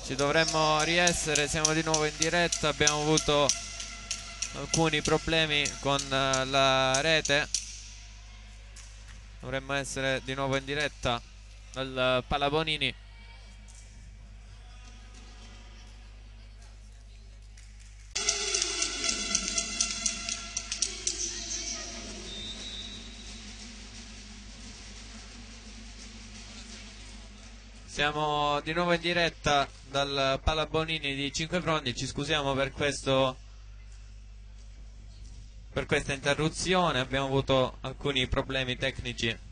Ci dovremmo riessere, siamo di nuovo in diretta, abbiamo avuto alcuni problemi con la rete. Dovremmo essere di nuovo in diretta dal Palabonini. Siamo di nuovo in diretta dal Palabonini di Cinquefrondi. Ci scusiamo per questa interruzione, abbiamo avuto alcuni problemi tecnici.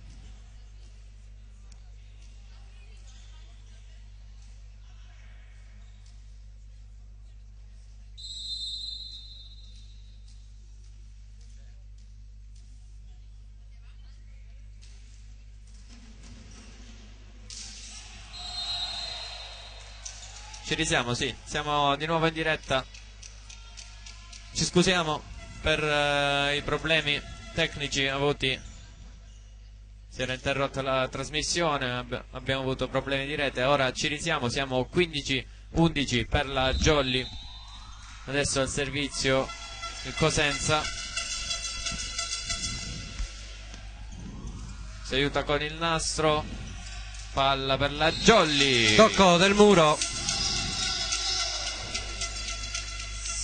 Ci risiamo, sì, siamo di nuovo in diretta. Ci scusiamo per i problemi tecnici avuti. Si era interrotta la trasmissione, abbiamo avuto problemi di rete. Ora ci risiamo, siamo 15-11 per la Jolly. Adesso al servizio il Cosenza. Si aiuta con il nastro. Palla per la Jolly. Tocco del muro.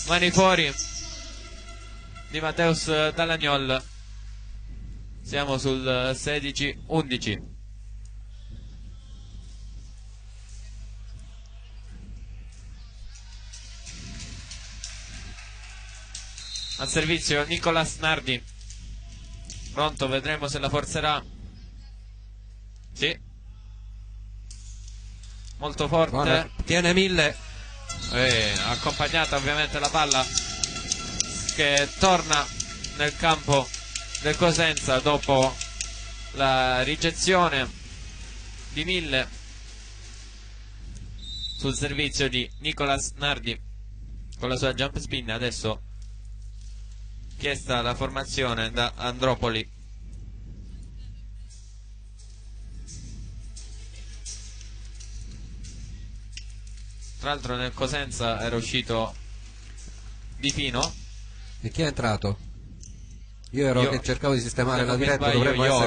Mani fuori di Mateus Dalagnol. Siamo sul 16-11. Al servizio Nicolas Nardi. Pronto, vedremo se la forzerà. Sì. Molto forte. Buona. Tiene 1000. Accompagnata ovviamente la palla che torna nel campo del Cosenza dopo la ricezione di 1000 sul servizio di Nicolas Nardi con la sua jump spin. Adesso chiesta la formazione da Andropoli. Tra l'altro nel Cosenza era uscito Di Fino. E chi è entrato? Io ero che cercavo di sistemare la diretta, dovrebbe dovrebbe essere